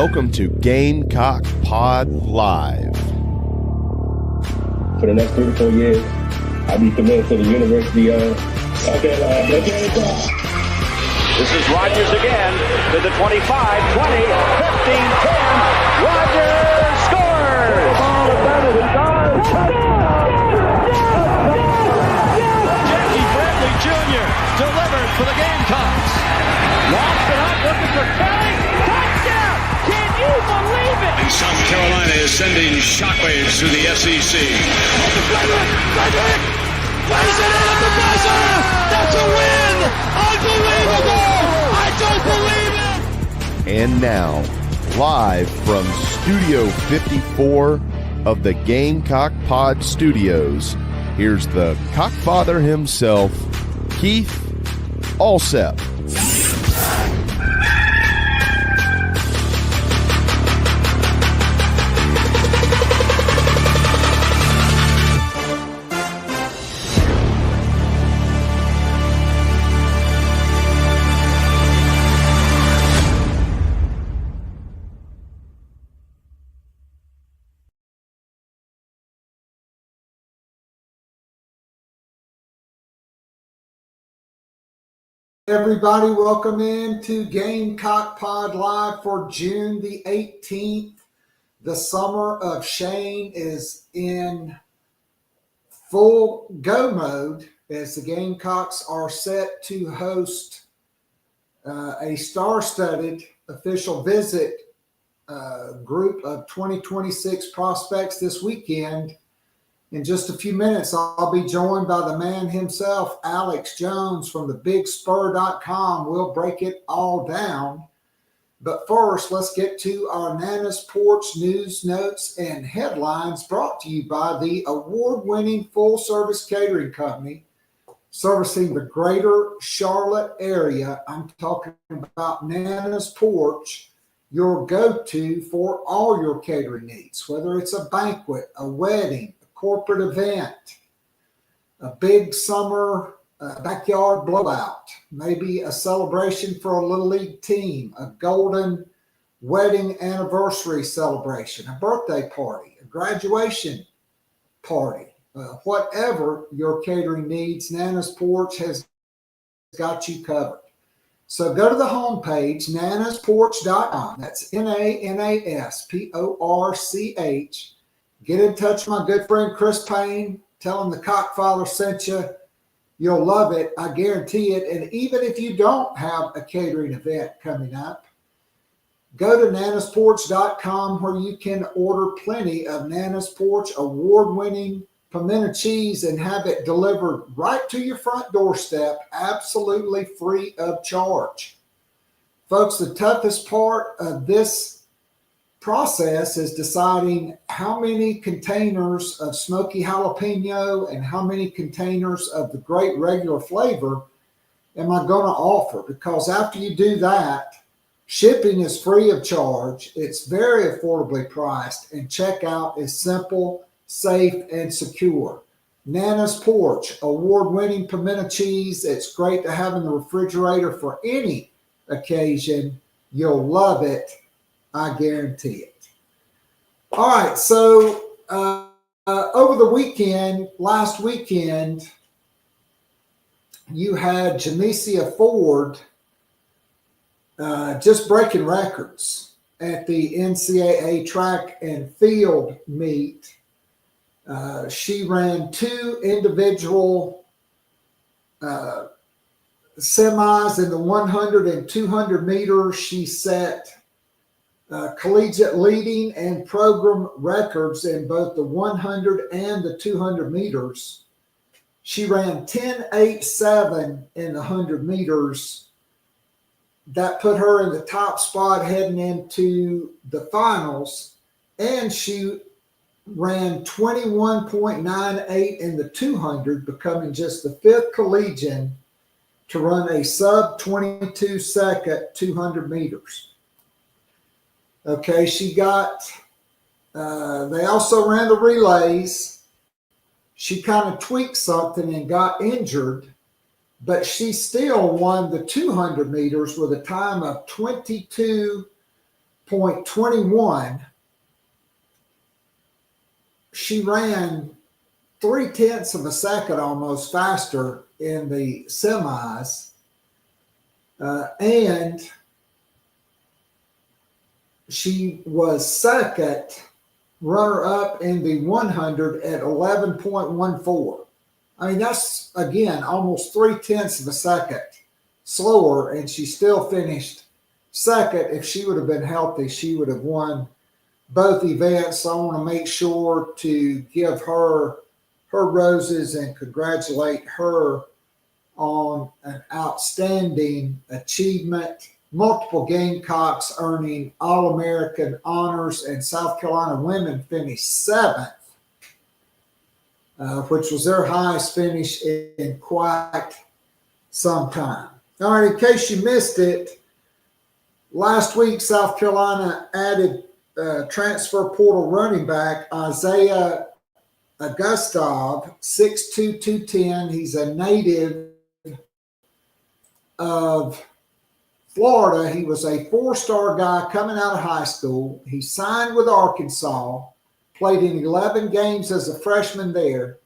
welcome to Gamecock Pod Live. For the next 3 to 4 years, I'll be committed to the University of Gamecocks. This is Rodgers again to the 25, 20, 15, 10. Rodgers scores! Jackie Bradley Jr. delivered for the Gamecocks. Lost it up, looking for Kelly. Touchdown! Can you believe it? And South Carolina is sending shockwaves through the SEC. Frederick! Plays it in at the buzzer! That's a win! Unbelievable! I don't believe it! And now, live from Studio 54 of the Gamecock Pod Studios, here's the Cockfather himself, Keith Alsep. Everybody, welcome in to Gamecock Pod Live for June the 18th. The summer of Shane is in full go mode as the Gamecocks are set to host a star-studded official visit group of 2026 prospects this weekend. In just a few minutes, I'll be joined by the man himself, Alex Jones from thebigspur.com. We'll break it all down. But first, let's get to our Nana's Porch news, notes, and headlines brought to you by the award-winning full-service catering company servicing the greater Charlotte area. I'm talking about Nana's Porch, your go-to for all your catering needs, whether it's a banquet, a wedding, corporate event, a big summer backyard blowout, maybe a celebration for a little league team, a golden wedding anniversary celebration, a birthday party, a graduation party, whatever your catering needs, Nana's Porch has got you covered. So go to the homepage, nanasporch.com. That's NANASPORCH. Get in touch with my good friend Chris Payne. Tell him the Cockfather sent you. You'll love it. I guarantee it. And even if you don't have a catering event coming up, go to nanasporch.com where you can order plenty of Nana's Porch award-winning pimento cheese and have it delivered right to your front doorstep, absolutely free of charge. Folks, the toughest part of this process is deciding how many containers of smoky jalapeno and how many containers of the great regular flavor am I going to offer, because after you do that, shipping is free of charge, it's very affordably priced, and checkout is simple, safe, and secure. Nana's Porch, award-winning pimento cheese. It's great to have in the refrigerator for any occasion. You'll love it. I guarantee it. All right, so over the weekend, last weekend, you had Jamesia Ford just breaking records at the NCAA track and field meet. She ran 2 individual semis in the 100 and 200 meters. She set collegiate leading and program records in both the 100 and the 200 meters. She ran 10.87 in the 100 meters. That put her in the top spot heading into the finals. And she ran 21.98 in the 200, becoming just the 5th collegian to run a sub 22 second 200 meters. Okay, she got, they also ran the relays. She kind of tweaked something and got injured, but she still won the 200 meters with a time of 22 11.21. She ran 0.3 of a second almost faster in the semis. And she was second runner-up in the 100 at 11.14. I mean, that's, again, almost 0.3 of a second slower, and she still finished second. If she would have been healthy, she would have won both events. So I want to make sure to give her roses and congratulate her on an outstanding achievement. Multiple Gamecocks earning All-American honors, and South Carolina women finished seventh, which was their highest finish in quite some time. All right, in case you missed it, last week South Carolina added transfer portal running back Isaiah Augustov, 6'2", 210. He's a native of Florida. He was a four-star guy coming out of high school. He signed with Arkansas, played in 11 games as a freshman there,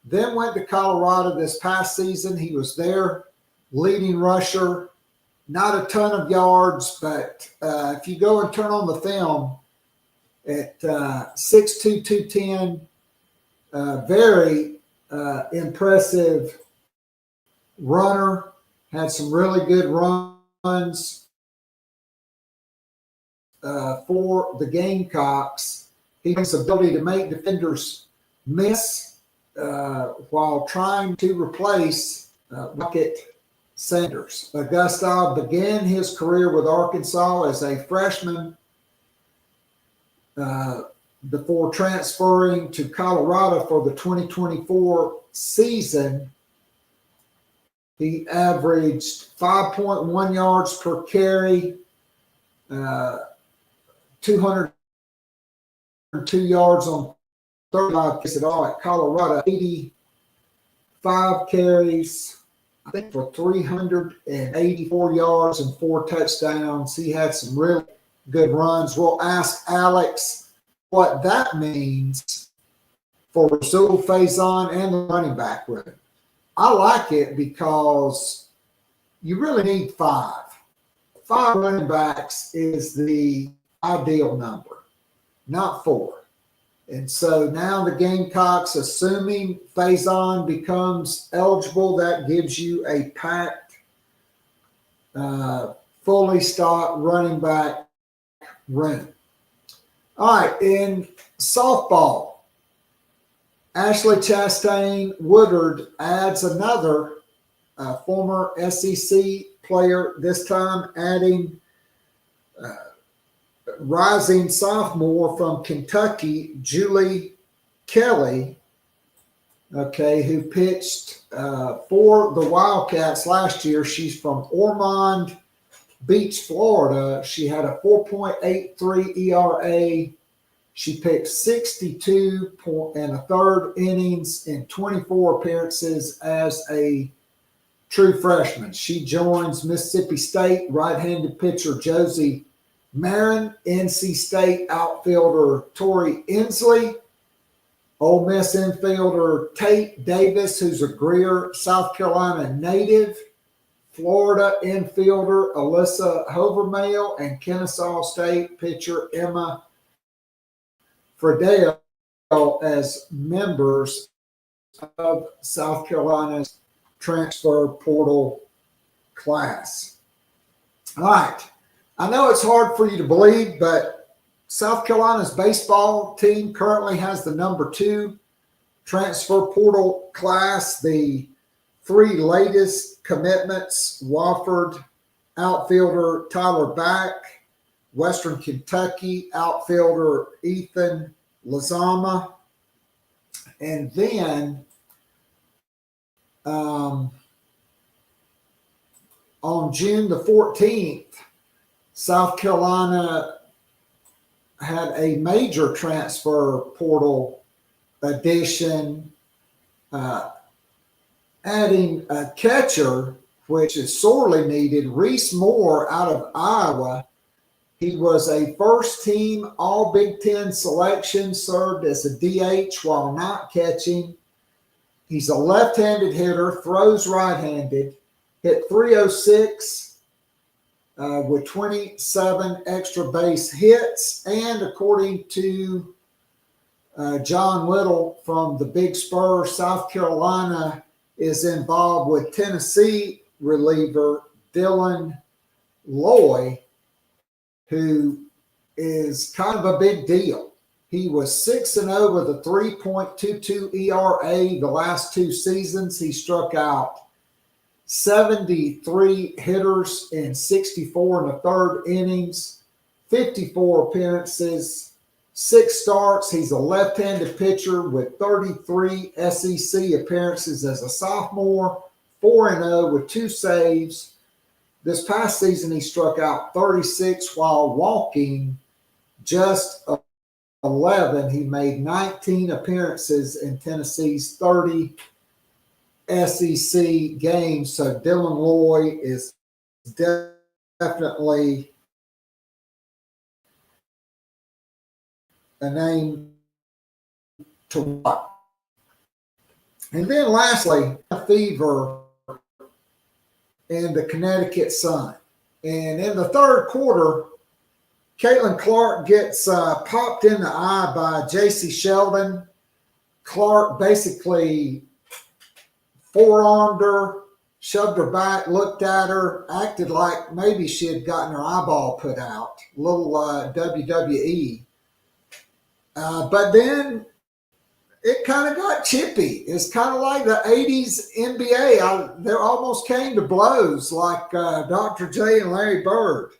then went to Colorado this past season. He was their leading rusher. Not a ton of yards, but if you go and turn on the film at 6'2", 210, very impressive runner, had some really good runs for the Gamecocks. He has the ability to make defenders miss while trying to replace Bucket Sanders. Augustov began his career with Arkansas as a freshman before transferring to Colorado for the 2024 season. He averaged 5.1 yards per carry, 202 yards on 35 carries at all at Colorado, 85 carries, I think, for 384 yards and 4 touchdowns. He had some really good runs. We'll ask Alex what that means for Rasul Faison and the running back room. I like it because you really need 5. 5 running backs is the ideal number, not 4. And so now the Gamecocks, assuming Faison becomes eligible, that gives you a packed, fully stocked running back room. All right, in softball, Ashley Chastain Woodard adds another former SEC player, this time adding rising sophomore from Kentucky, Julie Kelly, who pitched for the Wildcats last year. She's from Ormond Beach, Florida. She had a 4.83 ERA. She picked 62 and a third innings in 24 appearances as a true freshman. She joins Mississippi State right-handed pitcher Josie Marin, NC State outfielder Tori Inslee, Ole Miss infielder Tate Davis, who's a Greer, South Carolina native, Florida infielder Alyssa Hovermail, and Kennesaw State pitcher Emma Fredale as members of South Carolina's transfer portal class. All right. I know it's hard for you to believe, but South Carolina's baseball team currently has the number 2 transfer portal class. The 3 latest commitments: Wofford outfielder Tyler Back, Western Kentucky outfielder Ethan Lazama, and then on June the 14th, South Carolina had a major transfer portal addition, adding a catcher, which is sorely needed. Reese Moore out of Iowa He was a first-team All-Big Ten selection, served as a DH while not catching. He's a left-handed hitter, throws right-handed, hit .306 with 27 extra base hits, and according to John Little from the Big Spur, South Carolina is involved with Tennessee reliever Dylan Loy, who is kind of a big deal. He was 6-0 with a 3.22 ERA the last two seasons. He struck out 73 hitters in 64 and a third innings, 54 appearances, 6 starts. He's a left-handed pitcher with 33 SEC appearances as a sophomore, 4-0 with 2 saves. This past season, he struck out 36 while walking just 11. He made 19 appearances in Tennessee's 30 SEC games. So Dylan Loy is definitely a name to watch. And then lastly, fever in the Connecticut Sun. And in the third quarter, Caitlin Clark gets popped in the eye by J.C. Sheldon. Clark basically forearmed her, shoved her back, looked at her, acted like maybe she had gotten her eyeball put out. A little WWE. But then it kind of got chippy. It's kind of like the 80s NBA. They almost came to blows like Dr. J and Larry Bird.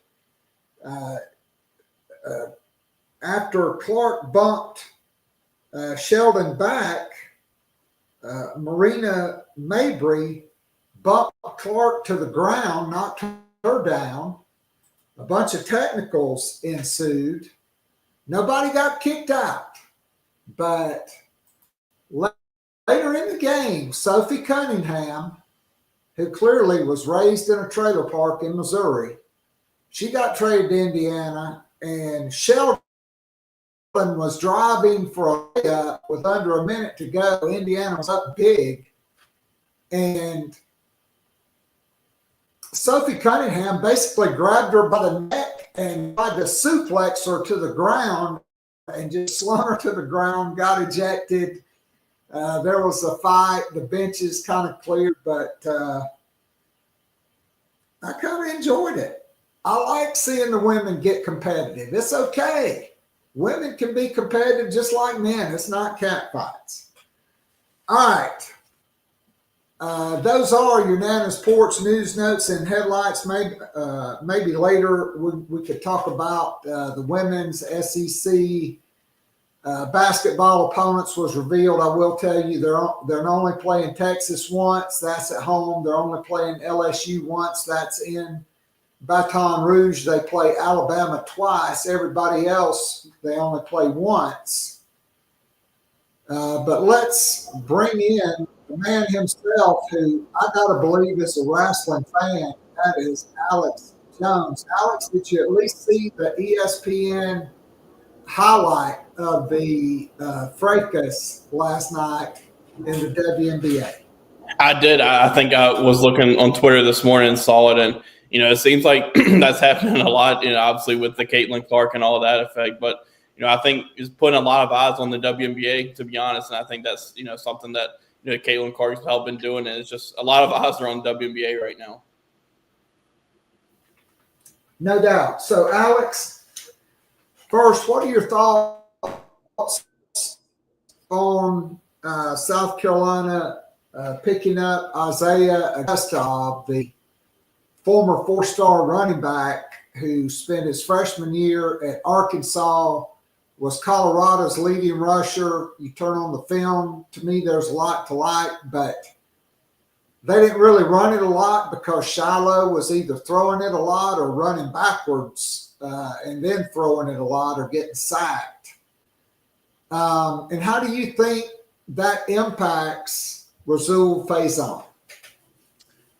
After Clark bumped Sheldon back, Marina Mabry bumped Clark to the ground, knocked her down. A bunch of technicals ensued. Nobody got kicked out. But later in the game, Sophie Cunningham, who clearly was raised in a trailer park in Missouri, she got traded to Indiana, and Sheldon was driving for a layup with under a minute to go. Indiana was up big, and Sophie Cunningham basically grabbed her by the neck and tried to suplex her to the ground and just slung her to the ground, got ejected. There was a fight. The benches kind of cleared, but I kind of enjoyed it. I like seeing the women get competitive. It's okay. Women can be competitive just like men. It's not cat fights. All right. Those are your Nana's Porch news notes and headlights. Maybe later we could talk about the women's SEC basketball opponents was revealed. I will tell you they're only playing Texas once. That's at home. They're only playing LSU once. That's in Baton Rouge. They play Alabama twice. Everybody else, they only play once. But let's bring in the man himself, who I gotta believe is a wrestling fan. That is Alex Jones. Alex, did you at least see the ESPN highlight of the fracas last night in the WNBA? I did. I think I was looking on Twitter this morning and saw it, and it seems like that's happening a lot. Obviously with the Caitlin Clark and all of that effect, but I think it's putting a lot of eyes on the WNBA, to be honest. And I think that's something that Caitlin Clark's helped been doing, and it's just a lot of eyes are on the WNBA right now. No doubt. So, Alex, first, what are your thoughts on South Carolina picking up Isaiah Augusta, the former 4-star running back who spent his freshman year at Arkansas, was Colorado's leading rusher? You turn on the film, to me there's a lot to like, but they didn't really run it a lot because Shiloh was either throwing it a lot or running backwards and then throwing it a lot or getting sacked. And how do you think that impacts Rasul Faison?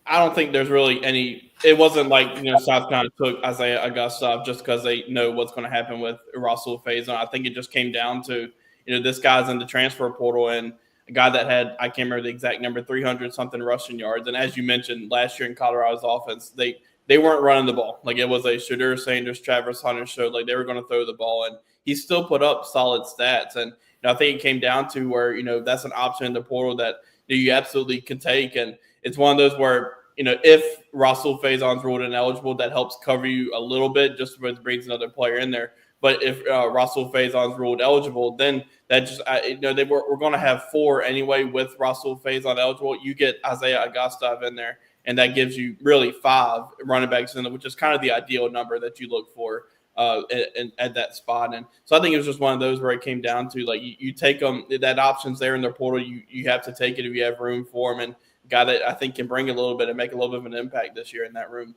I don't think there's really any it wasn't like, South Carolina took Isaiah Augusta just because they know what's going to happen with Russell Faison. I think it just came down to, this guy's in the transfer portal and a guy that had, I can't remember the exact number, 300 something rushing yards. And as you mentioned, last year in Colorado's offense, they weren't running the ball. Like it was a Shadur Sanders, Travis Hunter show. Like they were going to throw the ball, and he still put up solid stats. And I think it came down to where, that's an option in the portal that you absolutely can take. And it's one of those where, if Russell Faison's ruled ineligible, that helps cover you a little bit just because it brings another player in there. But if Russell Faison's ruled eligible, then that just we're going to have 4 anyway with Russell Faison eligible. You get Isaiah Augusta in there, and that gives you really 5 running backs in there, which is kind of the ideal number that you look for at that spot. And so I think it was just one of those where it came down to like you take them, that option's there in their portal. You have to take it if you have room for them, and a guy that I think can bring a little bit and make a little bit of an impact this year in that room.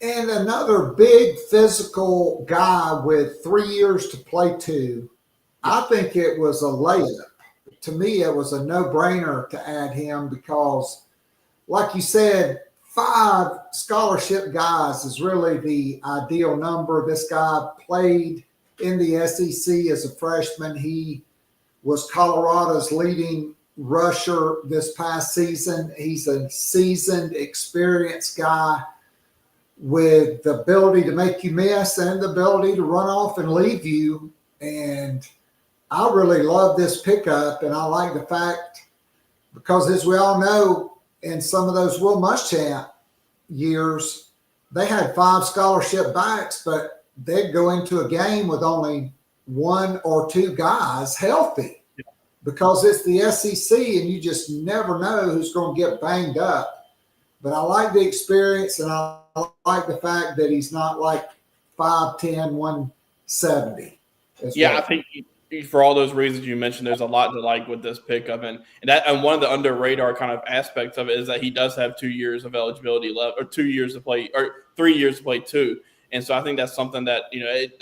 And another big physical guy with 3 years to play to, I think it was a layup. To me, it was a no-brainer to add him because, like you said, 5 scholarship guys is really the ideal number. This guy played in the SEC as a freshman. He was Colorado's leading rusher this past season. He's a seasoned, experienced guy with the ability to make you miss and the ability to run off and leave you. And I really love this pickup, and I like the fact, because as we all know, in some of those Will Muschamp years, they had 5 scholarship backs, but they'd go into a game with only 1 or 2 guys healthy because it's the SEC and you just never know who's going to get banged up. But I like the experience, and I like the fact that he's not like 5'10", 170. Yeah, well. I think for all those reasons you mentioned, there's a lot to like with this pickup, and one of the under radar kind of aspects of it is that he does have 2 years of eligibility left, or 2 years to play, or 3 years to play 2. And so I think that's something that,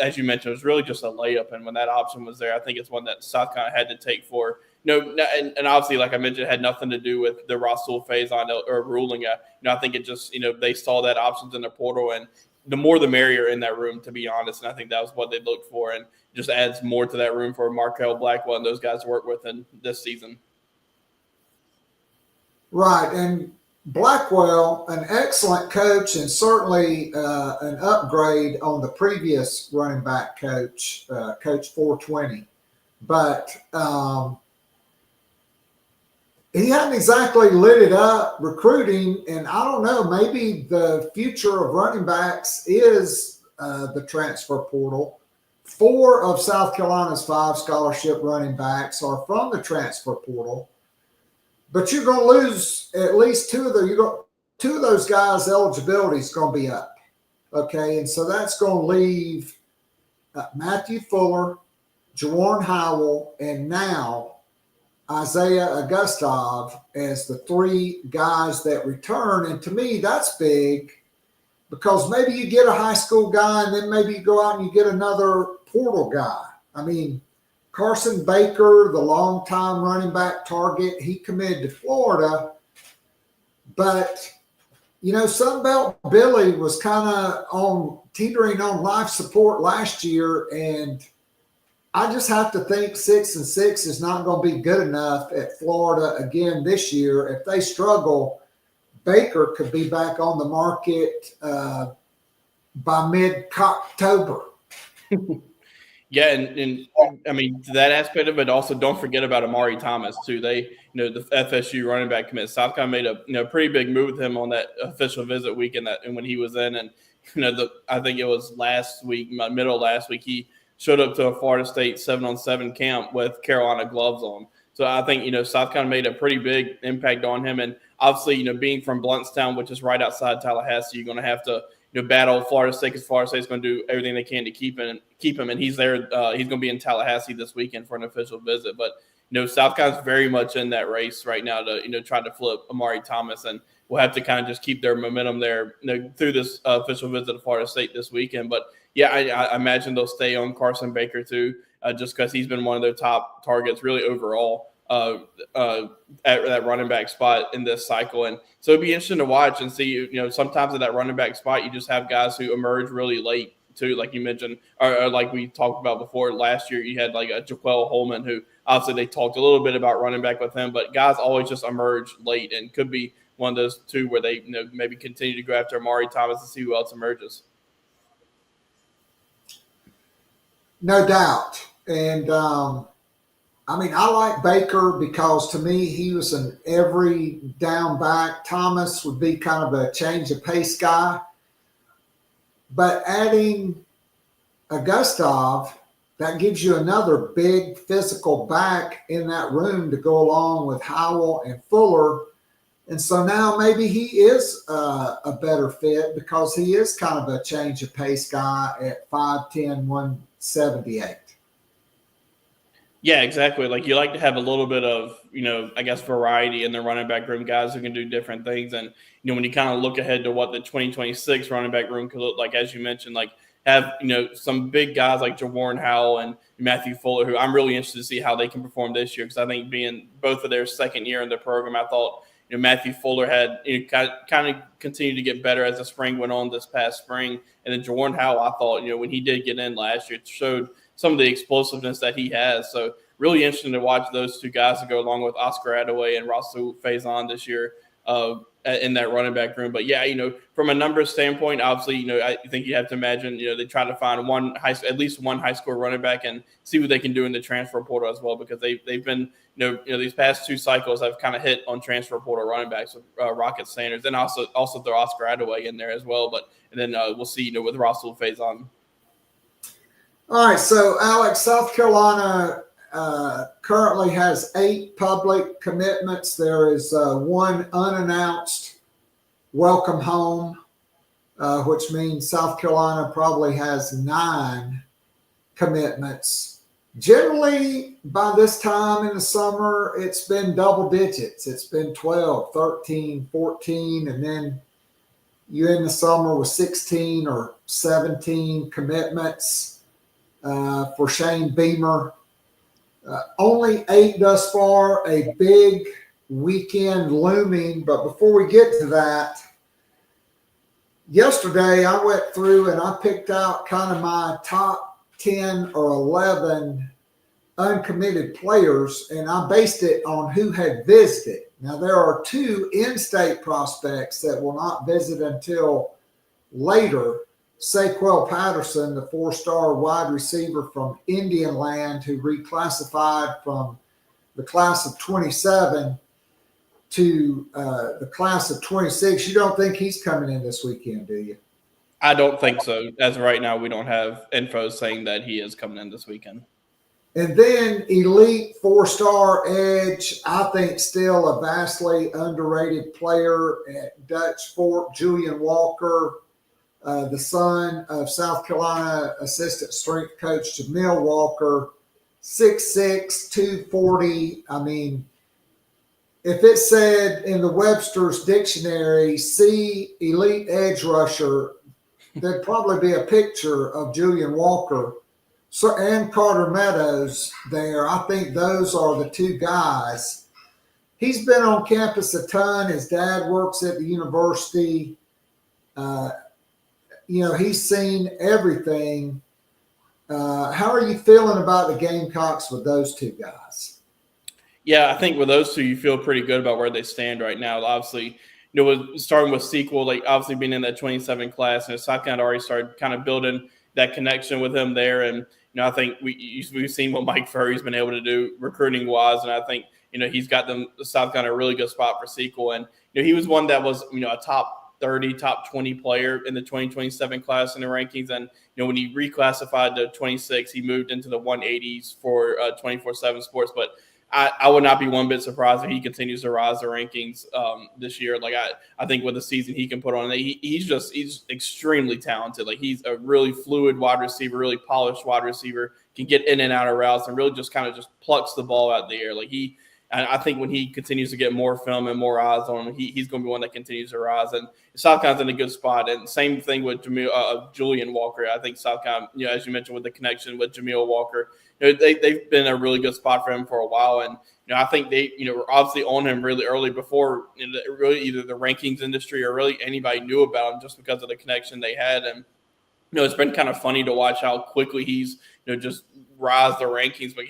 as you mentioned, it was really just a layup. And when that option was there, I think it's one that South Carolina had to take for, and obviously, like I mentioned, it had nothing to do with the Russell Faison or ruling. I think it just, they saw that options in the portal, and the more the merrier in that room, to be honest. And I think that was what they looked for, and just adds more to that room for Markel Blackwell and those guys to work with in this season. Right. And Blackwell, an excellent coach and certainly an upgrade on the previous running back coach, Coach 420. But he hadn't exactly lit it up recruiting. And I don't know, maybe the future of running backs is the transfer portal. 4 of South Carolina's 5 scholarship running backs are from the transfer portal. But you're going to lose at least 2 of those guys' eligibility is going to be up. Okay, and so that's going to leave Matthew Fuller, Jawarn Howell, and now Isaiah Augustov as the 3 guys that return. And to me, that's big because maybe you get a high school guy and then maybe you go out and you get another portal guy. I mean, Carson Baker, the longtime running back target, he committed to Florida. But, Sunbelt Billy was kind of teetering on life support last year. And I just have to think 6-6 is not going to be good enough at Florida again this year. If they struggle, Baker could be back on the market by mid-October. Yeah, and I mean, to that aspect of it, also don't forget about Amari Thomas too. They, the FSU running back commit. South Carolina made a pretty big move with him on that official visit week, and when he was in, and I think it was last week, middle of last week, he showed up to a Florida State 7-on-7 camp with Carolina gloves on. So I think South Carolina made a pretty big impact on him, and obviously being from Bluntstown, which is right outside Tallahassee, you're going to have to battle Florida State because Florida State is going to do everything they can to keep him, and he's there. He's going to be in Tallahassee this weekend for an official visit. But South Carolina's very much in that race right now to try to flip Amari Thomas, and we'll have to kind of just keep their momentum there through this official visit to Florida State this weekend. But yeah, I imagine they'll stay on Carson Baker too, just because he's been one of their top targets really overall at that running back spot in this cycle. And so it'd be interesting to watch and see, sometimes at that running back spot, you just have guys who emerge really late too, like you mentioned, or like we talked about before last year, you had like a Jaquel Holman who obviously they talked a little bit about running back with him, but guys always just emerge late and could be one of those two where they maybe continue to go after Amari Thomas and see who else emerges. No doubt. And I like Baker because to me he was an every down back. Thomas would be kind of a change of pace guy. But adding a Gustav, that gives you another big physical back in that room to go along with Howell and Fuller. And so now maybe he is a better fit because he is kind of a change of pace guy at 5'10", 178. Yeah, exactly. Like you like to have a little bit of, I guess variety in the running back room, guys who can do different things. And, when you kind of look ahead to what the 2026 running back room could look like, as you mentioned, like have, some big guys like Jawarn Howell and Matthew Fuller, who I'm really interested to see how they can perform this year. Because I think being both of their second year in the program, I thought, Matthew Fuller had kind of continued to get better as the spring went on this past spring. And then Jawarn Howell, I thought, when he did get in last year, it showed some of the explosiveness that he has. So really interesting to watch those two guys to go along with Oscar Adaway and Russell Faison this year in that running back room. But yeah, from a numbers standpoint, obviously, I think you have to imagine, they try to find at least one high school running back and see what they can do in the transfer portal as well, because they've been, these past two cycles have kind of hit on transfer portal running backs with Rocket Sanders, and also throw Oscar Adaway in there as well. And then we'll see, with Russell Faison. All right, so Alex, South Carolina currently has 8 public commitments. There is one unannounced welcome home, which means South Carolina probably has 9 commitments. Generally, by this time in the summer, it's been double digits. It's been 12, 13, 14, and then you end the summer with 16 or 17 commitments. For Shane Beamer. Only 8 thus far, a big weekend looming. But before we get to that, yesterday I went through and I picked out kind of my top 10 or 11 uncommitted players, and I based it on who had visited. Now, there are 2 in-state prospects that will not visit until later. Saquel Patterson, the 4-star wide receiver from Indian Land, who reclassified from the class of 27 to the class of 26. You don't think he's coming in this weekend, do you? I don't think so. As of right now, we don't have info saying that he is coming in this weekend. And then elite 4-star edge, I think still a vastly underrated player at Dutch Fork, Julian Walker. The son of South Carolina assistant strength coach Jamil Walker, 6'6", 240. I mean, if it said in the Webster's dictionary, see elite edge rusher, there'd probably be a picture of Julian Walker and Carter Meadows there. I think those are the 2 guys. He's been on campus a ton. His dad works at the university. He's seen everything. How are you feeling about the Gamecocks with those 2 guys? Yeah, I think with those 2, you feel pretty good about where they stand right now. Obviously, starting with Sequel, like obviously being in that 27 class, and South Carolina already started kind of building that connection with him there. And, I think we've seen what Mike Furry's been able to do recruiting wise. And I think, he's got them South Carolina a really good spot for Sequel. And, he was one that was, a top 30, top 20 player in the 2027 class in the rankings. And, when he reclassified to 26, he moved into the 180s for 24/7 Sports. But I would not be one bit surprised if he continues to rise the rankings this year. Like I think with the season he can put on, he's extremely talented. Like he's a really fluid wide receiver, really polished wide receiver, can get in and out of routes and really just kind of just plucks the ball out of the air. Like I think when he continues to get more film and more eyes on him, he's going to be one that continues to rise. And South Carolina's in a good spot. And same thing with Julian Walker. I think South Carolina, as you mentioned, with the connection with Jameel Walker, they've been a really good spot for him for a while. And I think they, were obviously on him really early before really either the rankings industry or really anybody knew about him, just because of the connection they had. And it's been kind of funny to watch how quickly he's just rise the rankings. But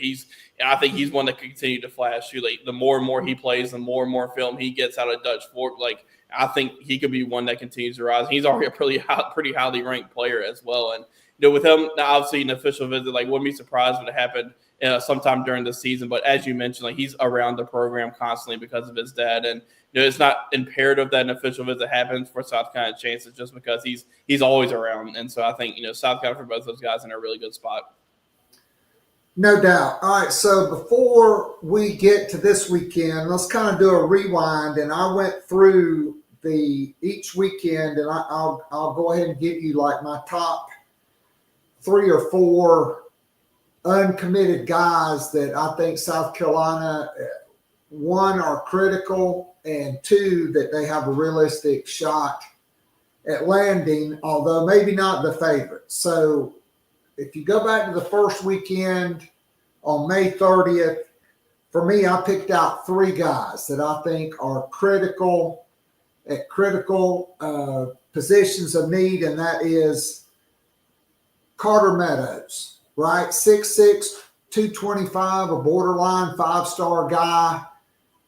I think he's one that can continue to flash too. Like the more and more he plays, the more and more film he gets out of Dutch Fork. Like I think he could be one that continues to rise. He's already a pretty highly ranked player as well. And with him, obviously an official visit, like wouldn't be surprised if it happened sometime during the season. But as you mentioned, like he's around the program constantly because of his dad. And it's not imperative that an official visit happens for South Carolina chances, just because he's always around. And so I think South Carolina, for both those guys, in a really good spot. No doubt. All right, so before we get to this weekend, let's kind of do a rewind. And I went through each weekend, and I'll go ahead and give you like my top 3 or 4 uncommitted guys that I think South Carolina, 1, are critical, and 2, that they have a realistic shot at landing, although maybe not the favorite. So if you go back to the first weekend on May 30th, for me, I picked out 3 guys that I think are critical positions of need, and that is Carter Meadows, right? 6'6", 225, a borderline 5-star guy,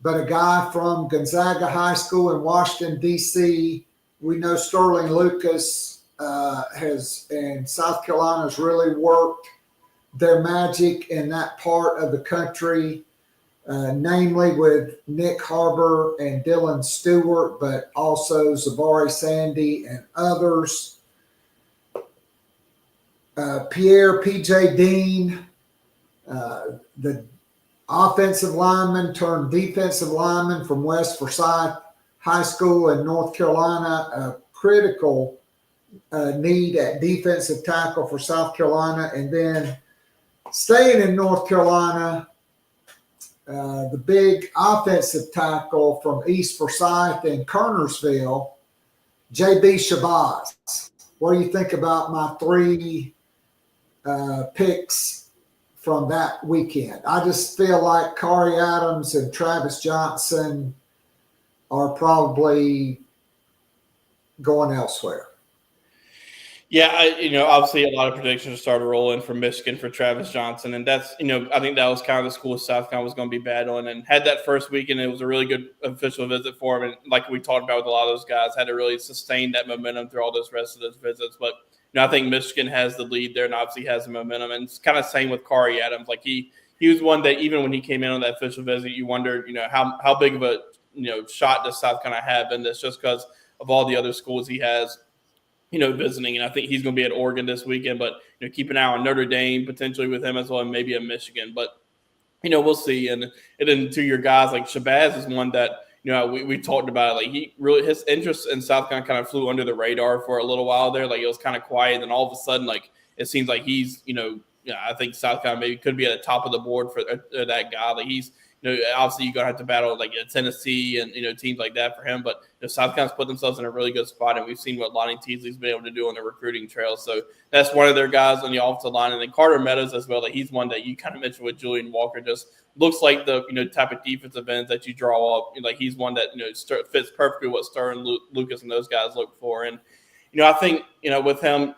but a guy from Gonzaga High School in Washington, D.C. We know Sterling Lucas and South Carolina's really worked their magic in that part of the country, namely with Nick Harbor and Dylan Stewart, but also Zabari Sandy and others. Pierre P.J. Dean, the offensive lineman turned defensive lineman from West Forsyth High School in North Carolina, a critical need at defensive tackle for South Carolina. And then staying in North Carolina, the big offensive tackle from East Forsyth and Kernersville, J.B. Shabazz. What do you think about my 3 picks from that weekend? I just feel like Kari Adams and Travis Johnson are probably going elsewhere. Yeah, obviously a lot of predictions started rolling from Michigan for Travis Johnson, and that's, I think that was kind of the school South Carolina was going to be battling, and had that first weekend, it was a really good official visit for him, and like we talked about with a lot of those guys, had to really sustain that momentum through all those rest of those visits. But I think Michigan has the lead there, and obviously has the momentum, and it's kind of same with Kari Adams. Like he was one that even when he came in on that official visit, you wondered, how big of a shot does South Carolina have in this, just because of all the other schools he has visiting. And I think he's going to be at Oregon this weekend, but keep an eye on Notre Dame potentially with him as well, and maybe a Michigan. But we'll see. And then to your guys, like Shabazz is one that we talked about it. Like he really, his interest in South Carolina kind of flew under the radar for a little while there. Like it was kind of quiet, and all of a sudden, like it seems like he's I think South Carolina maybe could be at the top of the board for that guy. Like he's obviously you're going to have to battle like Tennessee and, teams like that for him. But South Carolina's put themselves in a really good spot, and we've seen what Lonnie Teasley's been able to do on the recruiting trail. So that's one of their guys on the offensive line. And then Carter Meadows as well. Like he's one that you kind of mentioned with Julian Walker, just looks like the, type of defensive ends that you draw up. Like he's one that, fits perfectly what Sterling Lucas and those guys look for. And, I think, with him,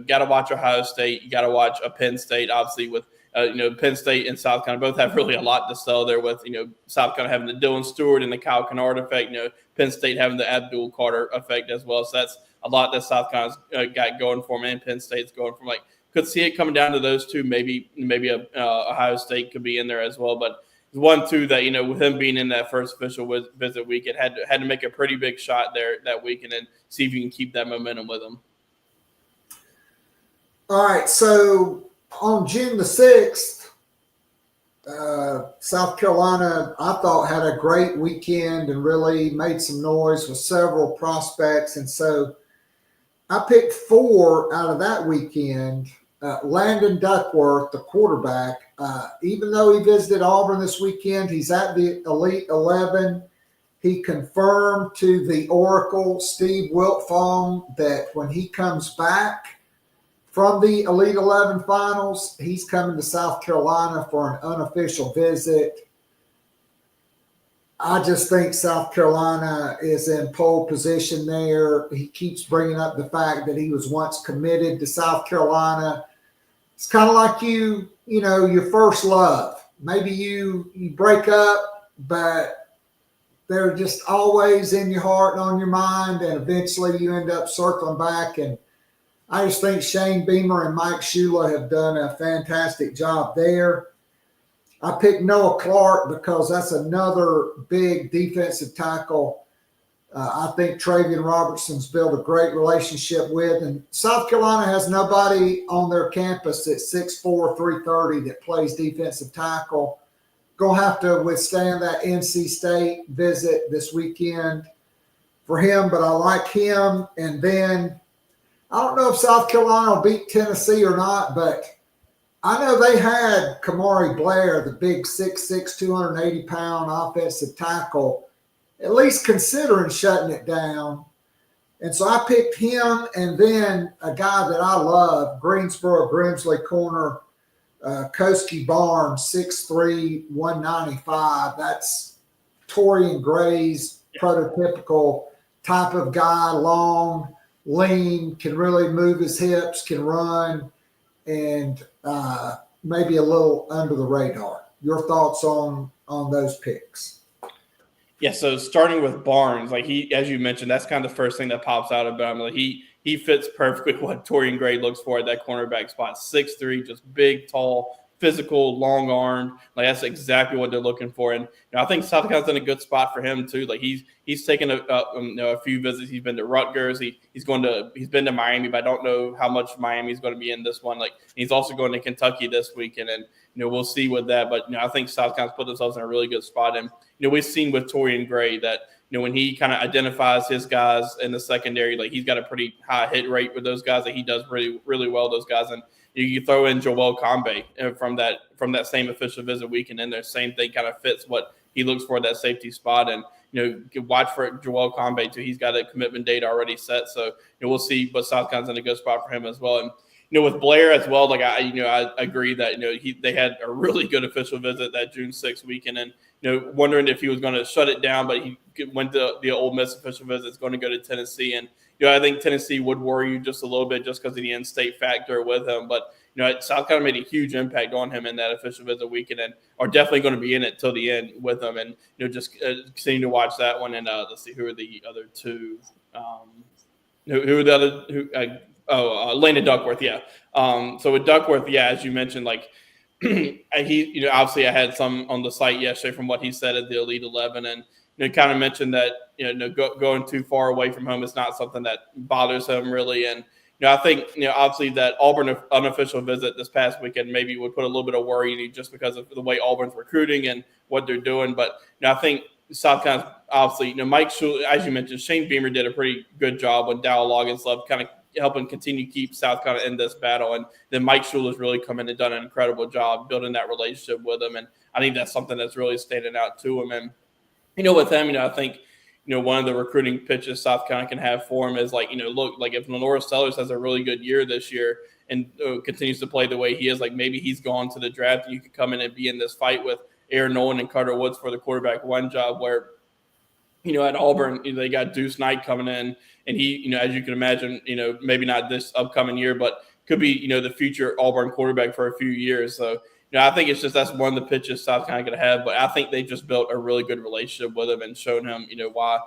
got to watch Ohio State. You got to watch Penn State, obviously, with Penn State and South Carolina both have really a lot to sell there with, South Carolina having the Dylan Stewart and the Kyle Kennard effect, Penn State having the Abdul Carter effect as well. So that's a lot that South Carolina's got going for them, and Penn State's going from. Like, could see it coming down to those two. Maybe Ohio State could be in there as well. But 1-2 that, with him being in that first official visit week, it had to make a pretty big shot there that week and then see if you can keep that momentum with him. All right, so on June the 6th, South Carolina, I thought, had a great weekend and really made some noise with several prospects. And so I picked 4 out of that weekend. Landon Duckworth, the quarterback, even though he visited Auburn this weekend, he's at the Elite 11. He confirmed to the Oracle, Steve Wiltfong, that when he comes back from the Elite 11 finals, he's coming to South Carolina for an unofficial visit. I just think South Carolina is in pole position there. He keeps bringing up the fact that he was once committed to South Carolina. It's kind of like your first love. Maybe you break up, but they're just always in your heart and on your mind, and eventually you end up circling back. And I just think Shane Beamer and Mike Shula have done a fantastic job there. I picked Noah Clark because that's another big defensive tackle. I think Travian Robertson's built a great relationship with. And South Carolina has nobody on their campus at 6'4", 330 that plays defensive tackle. Going to have to withstand that NC State visit this weekend for him, but I like him. And then I don't know if South Carolina will beat Tennessee or not, but I know they had Kamari Blair, the big 6'6", 280-pound offensive tackle, at least considering shutting it down. And so I picked him, and then a guy that I love, Greensboro Grimsley corner, Koski Barnes, 6'3", 195. That's Torian Gray's prototypical type of guy, long, lean, can really move his hips, can run, and maybe a little under the radar. Your thoughts on those picks? Yeah, so starting with Barnes, like as you mentioned, that's kind of the first thing that pops out about him. Like he fits perfectly what Torian Gray looks for at that cornerback spot. 6'3", just big, tall, physical, long-armed. Like that's exactly what they're looking for. And I think South Carolina's in a good spot for him too. Like he's taken a few visits. He's been to Rutgers. He's been to Miami, but I don't know how much Miami's going to be in this one. Like he's also going to Kentucky this weekend, and we'll see with that. But I think South Carolina's put themselves in a really good spot. And we've seen with Torian Gray that when he kind of identifies his guys in the secondary, like he's got a pretty high hit rate with those guys. That he does really, really well with those guys. And you throw in Joel Combe from that same official visit weekend in there. Same thing kind of fits what he looks for at that safety spot. And watch for Joel Combe too. He's got a commitment date already set, so we'll see. But South Carolina's in a good spot for him as well. And with Blair as well, like I agree that they had a really good official visit that June 6th weekend, and wondering if he was going to shut it down, but he went to the Ole Miss official visit. It's going to go to Tennessee, and I think Tennessee would worry you just a little bit just because of the in-state factor with him. But South Carolina made a huge impact on him in that official visit weekend, and are definitely going to be in it till the end with him. And just continue to watch that one. And let's see, who are the other two? Who are the other? Landon Duckworth, yeah. So with Duckworth, yeah, as you mentioned, like he, obviously I had some on the site yesterday from what he said at the Elite 11, and kind of mentioned that going too far away from home is not something that bothers him really. And I think obviously that Auburn unofficial visit this past weekend maybe would put a little bit of worry in you just because of the way Auburn's recruiting and what they're doing. But I think South Carolina, obviously, Mike Shula, as you mentioned, Shane Beamer did a pretty good job when Dow Loggins left, kind of helping continue to keep South Carolina in this battle. And then Mike Shula has really come in and done an incredible job building that relationship with him. And I think that's something that's really standing out to him. And with him, I think, one of the recruiting pitches South Carolina can have for him is like, look, like if Lenora Sellers has a really good year this year and continues to play the way he is, like maybe he's gone to the draft and you could come in and be in this fight with Aaron Nolan and Carter Woods for the quarterback one job where, at Auburn, they got Deuce Knight coming in, and he, as you can imagine, maybe not this upcoming year, but could be, the future Auburn quarterback for a few years. So, I think it's just that's one of the pitches South Carolina going to have. But I think they just built a really good relationship with him and shown him, why,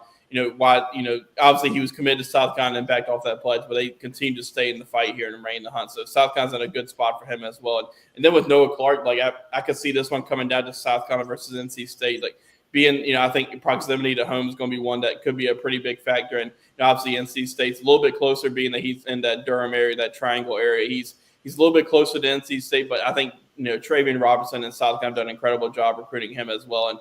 obviously he was committed to South Carolina and backed off that pledge, but they continue to stay in the fight here and remain in the hunt. So South Carolina's in a good spot for him as well. And then with Noah Clark, like I could see this one coming down to South Carolina versus NC State. Like being, I think proximity to home is going to be one that could be a pretty big factor. And obviously NC State's a little bit closer, being that he's in that Durham area, that triangle area. He's a little bit closer to NC State, but I think, Travian Robertson and South Carolina done an incredible job recruiting him as well. And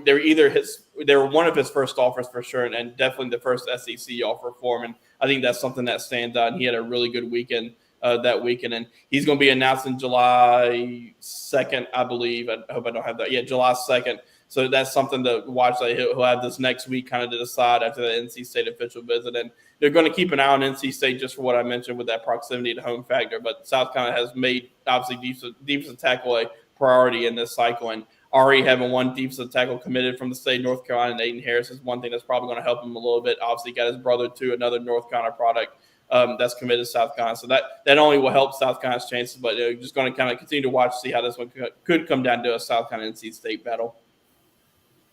they were one of his first offers for sure, and definitely the first SEC offer for him. And I think that's something that stands out. And he had a really good weekend that weekend. And he's going to be announced in July 2nd, I believe. I hope I don't have that. Yeah, July 2nd. So that's something to watch. He'll have this next week kind of to decide after the NC State official visit. And they're going to keep an eye on NC State just for what I mentioned with that proximity to home factor. But South Carolina has made, obviously, defensive tackle a priority in this cycle. And already having one defensive tackle committed from the state of North Carolina, and Aiden Harris is one thing that's probably going to help him a little bit. Obviously, got his brother, too, another North Carolina product that's committed to South Carolina. So that only will help South Carolina's chances. But just going to kind of continue to watch, see how this one could come down to a South Carolina NC State battle.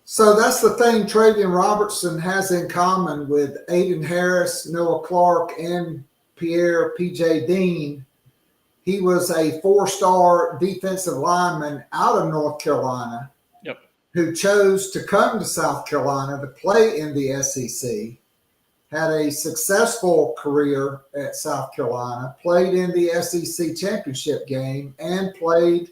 So that's the thing Travian Robertson has in common with Aiden Harris, Noah Clark, and Pierre P.J. Dean. He was a 4-star defensive lineman out of North Carolina who chose to come to South Carolina to play in the SEC, had a successful career at South Carolina, played in the SEC championship game, and played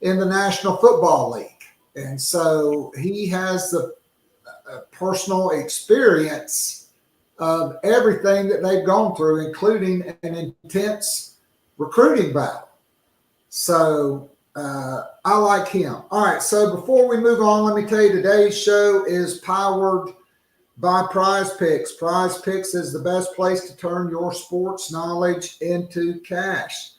in the National Football League. And so he has a personal experience of everything that they've gone through, including an intense recruiting battle. So I like him. All right, so before we move on, let me tell you today's show is powered by Prize Picks. Prize Picks is the best place to turn your sports knowledge into cash.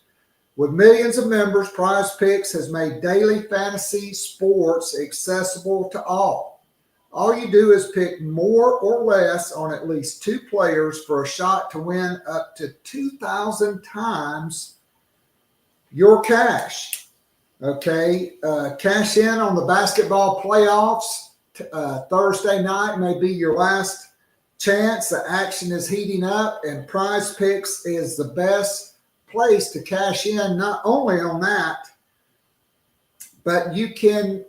With millions of members, Prize Picks has made daily fantasy sports accessible to all. All you do is pick more or less on at least 2 players for a shot to win up to 2,000 times your cash. Okay, cash in on the basketball playoffs. Thursday night may be your last chance. The action is heating up, and Prize Picks is the best place to cash in, not only on that, but you can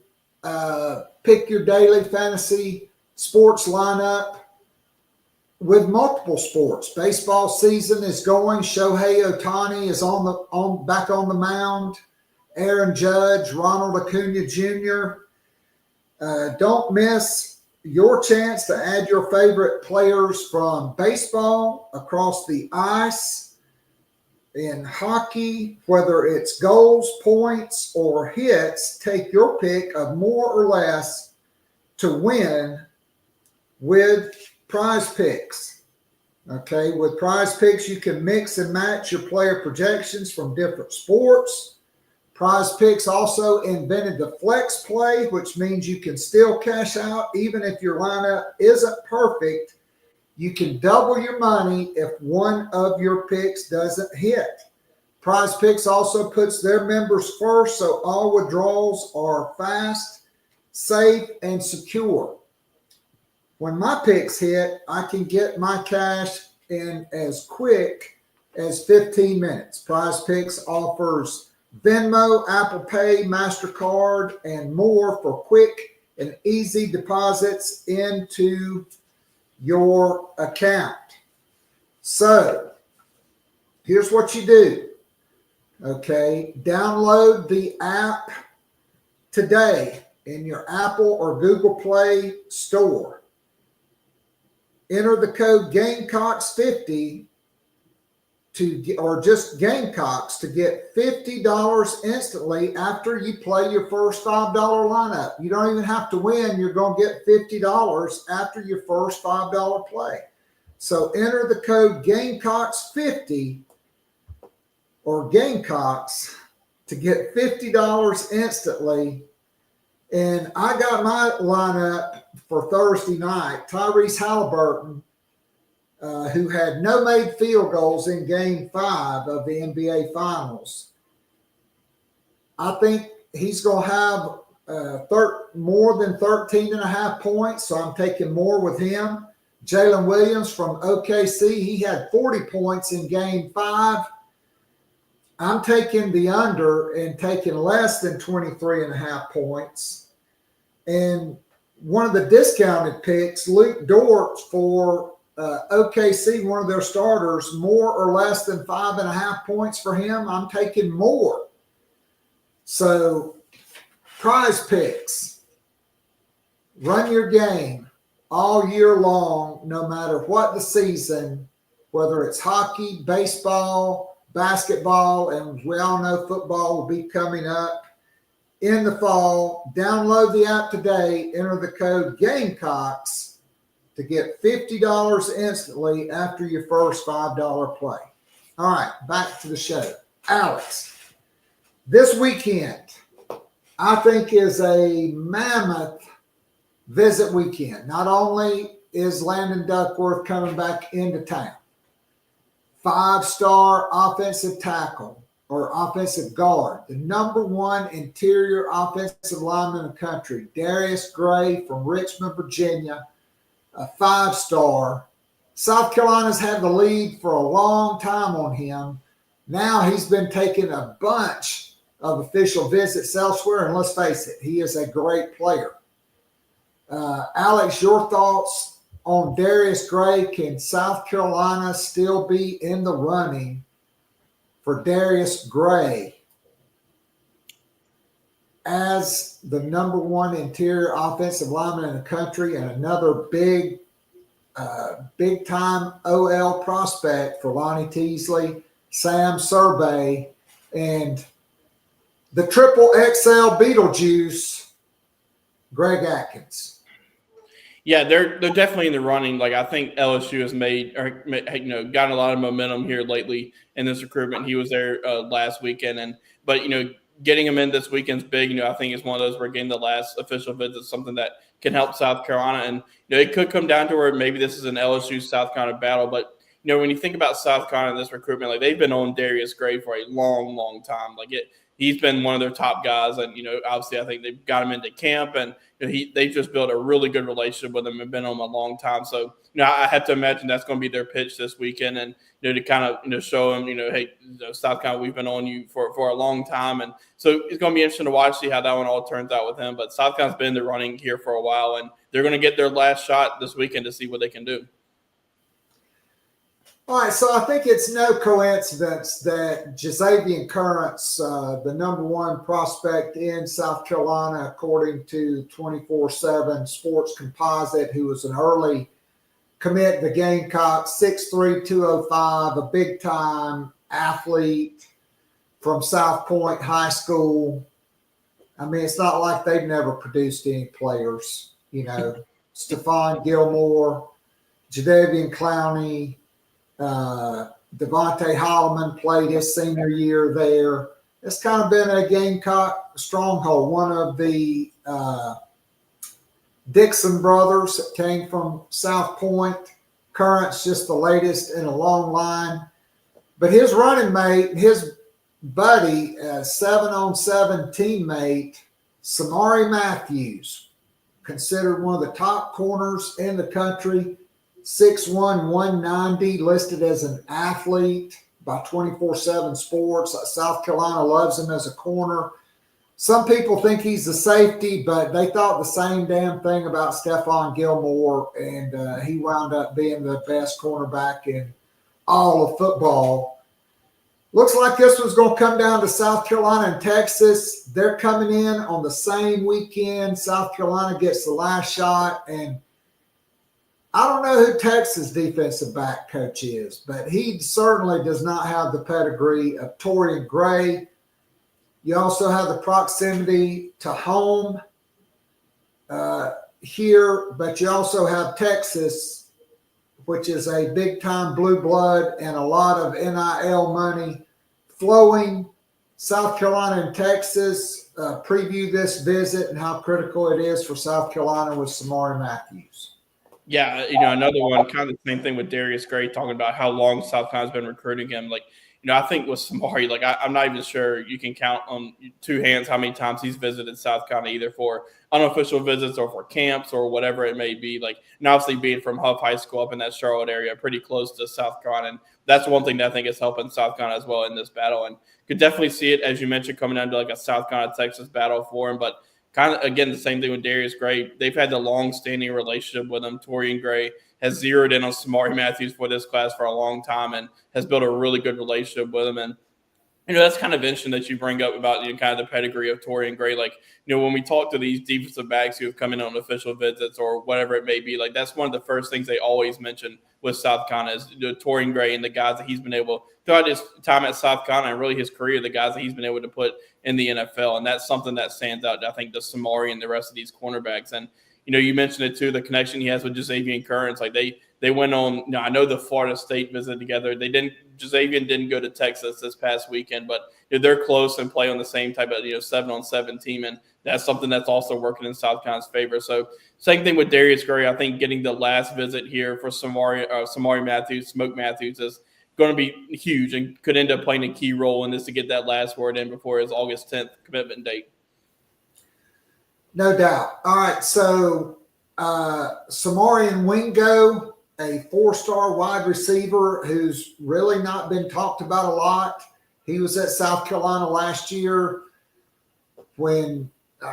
pick your daily fantasy sports lineup with multiple sports. Baseball season is going. Shohei Ohtani is back on the mound. Aaron Judge, Ronald Acuna Jr. Don't miss your chance to add your favorite players from baseball, across the ice, in hockey, whether it's goals, points, or hits. Take your pick of more or less to win with Prize Picks. Okay, with Prize Picks, you can mix and match your player projections from different sports. Prize Picks also invented the flex play, which means you can still cash out even if your lineup isn't perfect. You can double your money if one of your picks doesn't hit. Prize Picks also puts their members first, so all withdrawals are fast, safe, and secure. When my picks hit, I can get my cash in as quick as 15 minutes. Prize Picks offers Venmo, Apple Pay, MasterCard, and more for quick and easy deposits into your account. So here's what you do. Okay, download the app today in your Apple or Google Play store. Enter the code Gamecocks50 or just Gamecocks to get $50 instantly after you play your first $5 lineup. You don't even have to win. You're going to get $50 after your first $5 play. So enter the code Gamecocks50 or Gamecocks to get $50 instantly. And I got my lineup for Thursday night. Tyrese Halliburton, who had no made field goals in Game 5 of the NBA Finals. I think he's going to have more than 13.5 points, so I'm taking more with him. Jalen Williams from OKC, he had 40 points in Game 5. I'm taking the under and taking less than 23.5 points. And one of the discounted picks, Luke Dort for OKC, one of their starters, more or less than 5.5 points for him. I'm taking more. So Prize Picks, run your game all year long, no matter what the season, whether it's hockey, baseball, basketball, and we all know football will be coming up in the fall. Download the app today. Enter the code Gamecocks to get $50 instantly after your first $5 play. All right, back to the show. Alex, this weekend, I think, is a mammoth visit weekend. Not only is Landon Duckworth coming back into town, 5-star offensive tackle or offensive guard, the number one interior offensive lineman in the country, Darius Gray from Richmond, Virginia, a 5-star. South Carolina's had the lead for a long time on him. Now he's been taking a bunch of official visits elsewhere, and let's face it, he is a great player. Alex, your thoughts on Darius Gray? Can South Carolina still be in the running for Darius Gray as the number one interior offensive lineman in the country and another big time OL prospect for Lonnie Teasley, Sam Survey, and the triple XL Beetlejuice, Greg Atkins? Yeah, they're definitely in the running. Like, I think LSU has gotten a lot of momentum here lately in this recruitment. He was there last weekend, but getting him in this weekend's big. I think it's one of those where getting the last official visit is something that can help South Carolina, and it could come down to where maybe this is an LSU South Carolina battle. But when you think about South Carolina in this recruitment, like, they've been on Darius Gray for a long, long time. He's been one of their top guys, and obviously I think they've got him into camp, and they've just built a really good relationship with him and been on him a long time. So I have to imagine that's going to be their pitch this weekend, and to kind of show him hey, South Carolina, we've been on you for a long time, and so it's going to be interesting to watch, see how that one all turns out with him. But South Carolina's been in the running here for a while, and they're going to get their last shot this weekend to see what they can do. All right, so I think it's no coincidence that Jazavian Currents, the number one prospect in South Carolina, according to 24/7 Sports Composite, who was an early commit to Gamecocks, 6'3", 205, a big-time athlete from South Point High School. I mean, it's not like they've never produced any players. Stephon Gilmore, Jadeveon Clowney, Devontae Holloman played his senior year there. It's kind of been a Gamecock stronghold. One of the Dixon brothers that came from South Point. Current's just the latest in a long line. But his running mate, his buddy, 7-on-7 teammate, Samari Matthews, considered one of the top corners in the country, 6'1", 190, listed as an athlete by 24/7 Sports. South Carolina loves him as a corner. Some people think he's a safety, but they thought the same damn thing about Stephon Gilmore, and he wound up being the best cornerback in all of football. Looks like this was going to come down to South Carolina and Texas. They're coming in on the same weekend. South Carolina gets the last shot, and I don't know who Texas defensive back coach is, but he certainly does not have the pedigree of Torian Gray. You also have the proximity to home here, but you also have Texas, which is a big-time blue blood and a lot of NIL money flowing. South Carolina and Texas preview this visit and how critical it is for South Carolina with Samari Matthews. Yeah, another one, kind of the same thing with Darius Gray, talking about how long South Carolina's been recruiting him. I think with Samari, I'm not even sure you can count on two hands how many times he's visited South Carolina, either for unofficial visits or for camps or whatever it may be. And obviously being from Huff High School up in that Charlotte area, pretty close to South Carolina. And that's one thing that I think is helping South Carolina as well in this battle. And could definitely see it, as you mentioned, coming down to a South Carolina-Texas battle for him. But kind of, again, the same thing with Darius Gray. They've had the long-standing relationship with him. Torian Gray has zeroed in on Samari Matthews for this class for a long time and has built a really good relationship with him. And That's kind of interesting that you bring up about kind of the pedigree of Torian Gray. Like, when we talk to these defensive backs who have come in on official visits or whatever it may be, like that's one of the first things they always mention with South Carolina is Torian Gray and the guys that he's been able throughout his time at South Carolina and really his career, the guys that he's been able to put in the NFL, and that's something that stands out. I think to Samari and the rest of these cornerbacks, and you mentioned it too, the connection he has with Jazavian Currents. Like they went on. I know the Florida State visit together. Jazavian didn't go to Texas this past weekend, but they're close and play on the same type of 7-on-7 team, and that's something that's also working in South Carolina's favor. So same thing with Darius Gray. I think getting the last visit here for Samari Matthews, Smoke Matthews is going to be huge and could end up playing a key role in this to get that last word in before his August 10th commitment date. No doubt. All right, so Samarian Wingo, a 4-star wide receiver who's really not been talked about a lot. He was at South Carolina last year when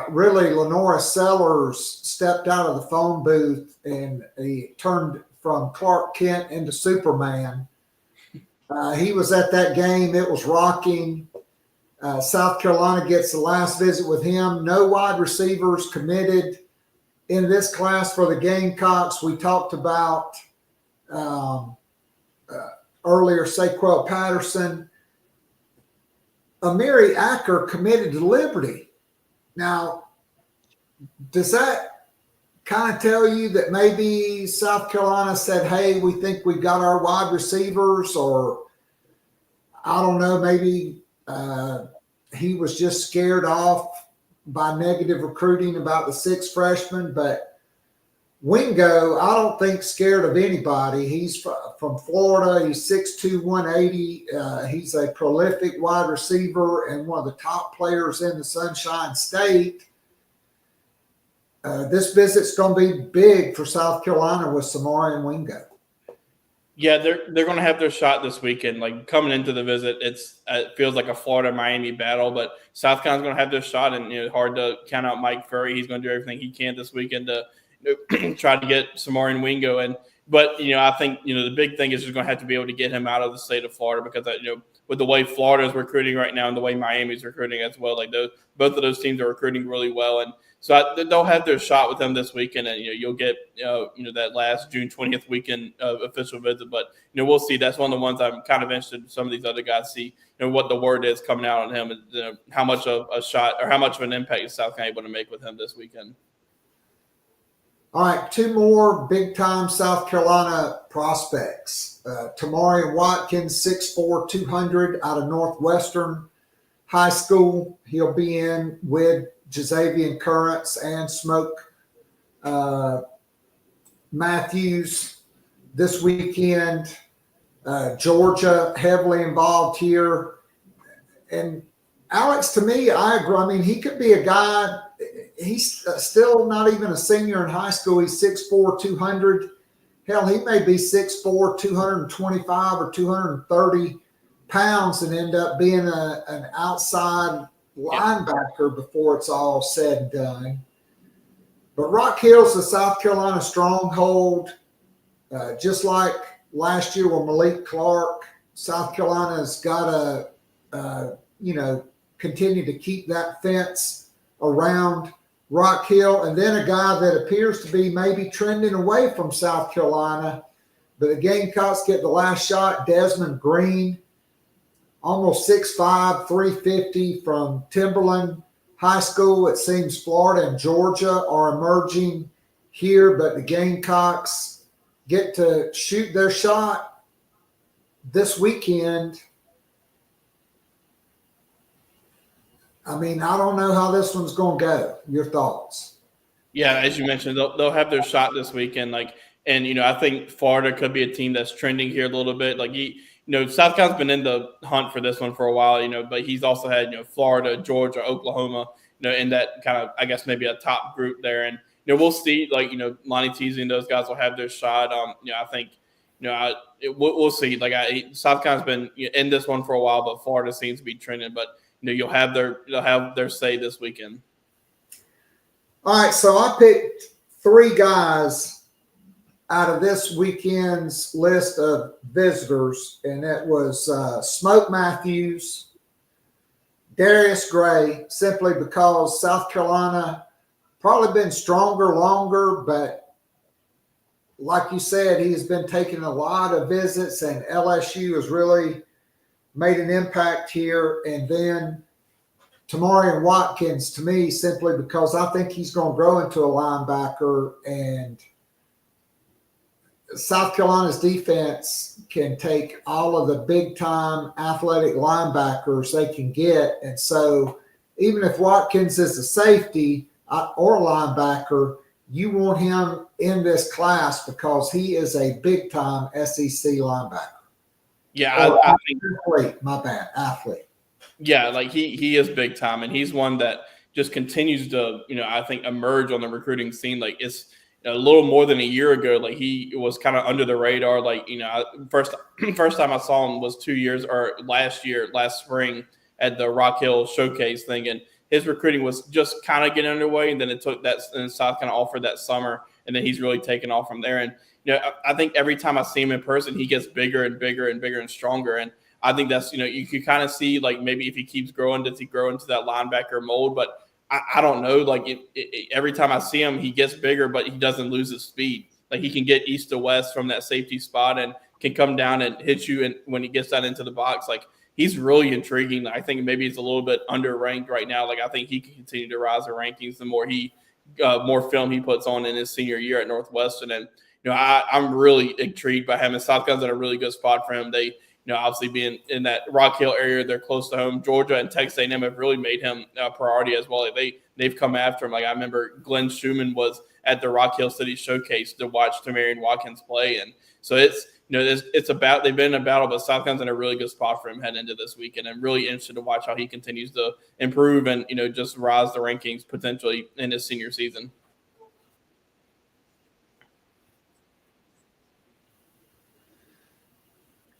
really Lenora Sellers stepped out of the phone booth and he turned from Clark Kent into Superman. He was at that game. It was rocking. South Carolina gets the last visit with him. No wide receivers committed in this class for the Gamecocks. We talked about earlier Saquel Patterson. Amiri Acker committed to Liberty. Now, does that kind of tell you that maybe South Carolina said, hey, we think we've got our wide receivers, or I don't know, maybe he was just scared off by negative recruiting about the 6 freshmen? But Wingo, I don't think scared of anybody. He's from Florida. He's 6'2", 180. He's a prolific wide receiver and one of the top players in the Sunshine State. This visit's going to be big for South Carolina with Samari and Wingo. Yeah, they're going to have their shot this weekend. Like coming into the visit, it feels like a Florida-Miami battle, but South Carolina's going to have their shot, and hard to count out Mike Furry. He's going to do everything he can this weekend to try to get Samari and Wingo in. But I think the big thing is just going to have to be able to get him out of the state of Florida, because with the way Florida is recruiting right now and the way Miami's recruiting as well, like both of those teams are recruiting really well, and so they'll have their shot with them this weekend, and you'll get that last June 20th weekend official visit. But we'll see. That's one of the ones I'm kind of interested in. Some of these other guys see what the word is coming out on him, and how much of a shot or how much of an impact is South Carolina able to make with him this weekend. All right, 2 more big-time South Carolina prospects. Tamarian Watkins, 6'4", 200, out of Northwestern High School. He'll be in with Jazavian Currents and Smoke Matthews this weekend. Georgia heavily involved here. And Alex, to me, I agree. I mean, he could be a guy. He's still not even a senior in high school. He's 6'4", 200. Hell, he may be 6'4", 225 or 230 pounds and end up being an outside linebacker before it's all said and done. But Rock Hill's the South Carolina stronghold. Just like last year with Malik Clark, South Carolina's got to, continue to keep that fence around Rock Hill. And then a guy that appears to be maybe trending away from South Carolina, but the Gamecocks get the last shot, Desmond Green, almost 6'5", 350 from Timberland High School. It seems Florida and Georgia are emerging here, but the Gamecocks get to shoot their shot this weekend. I mean, I don't know how this one's going to go. Your thoughts? Yeah, as you mentioned, they'll have their shot this weekend. And I think Florida could be a team that's trending here a little bit. South Carolina's been in the hunt for this one for a while, but he's also had, Florida, Georgia, Oklahoma, in that kind of, I guess, maybe a top group there. And, we'll see, Lonnie Teasy and those guys will have their shot. I think, we'll see. South Carolina's been in this one for a while, but Florida seems to be trending. But, they'll have their say this weekend. All right, so I picked 3 guys out of this weekend's list of visitors, and it was Smoke Matthews, Darius Gray, simply because South Carolina probably been stronger longer, but like you said, he has been taking a lot of visits, and LSU has really made an impact here. And then Tamarian Watkins, to me, simply because I think he's going to grow into a linebacker, and South Carolina's defense can take all of the big-time athletic linebackers they can get. And so even if Watkins is a safety or a linebacker, you want him in this class because he is a big-time SEC linebacker. Yeah, I think athlete, my bad, athlete. Yeah, like he is big time, and he's one that just continues to, I think, emerge on the recruiting scene. Like, it's a little more than a year ago, like he was kind of under the radar. Like, first time I saw him was 2 years or last spring at the Rock Hill Showcase thing, and his recruiting was just kind of getting underway, and then it took that, and South kind of offered that summer, and then he's really taken off from there. And I think every time I see him in person, he gets bigger and bigger and bigger and stronger. And I think that's, you can kind of see, like, maybe if he keeps growing, does he grow into that linebacker mold? But I don't know. Like, every time I see him, he gets bigger, but he doesn't lose his speed. Like, he can get east to west from that safety spot and can come down and hit you. And when he gets that into the box, like, he's really intriguing. I think maybe he's a little bit underranked right now. Like, I think he can continue to rise the rankings the more more film he puts on in his senior year at Northwestern. And, I'm really intrigued by him. And South Carolina's in a really good spot for him. They, obviously being in that Rock Hill area, they're close to home. Georgia and Texas A&M have really made him a priority as well. Like, they've come after him. Like, I remember Glenn Schumann was at the Rock Hill City Showcase to watch Tamarian Watkins play. And so it's, they've been in a battle, but South Carolina's in a really good spot for him heading into this weekend. I'm really interested to watch how he continues to improve and, just rise the rankings potentially in his senior season.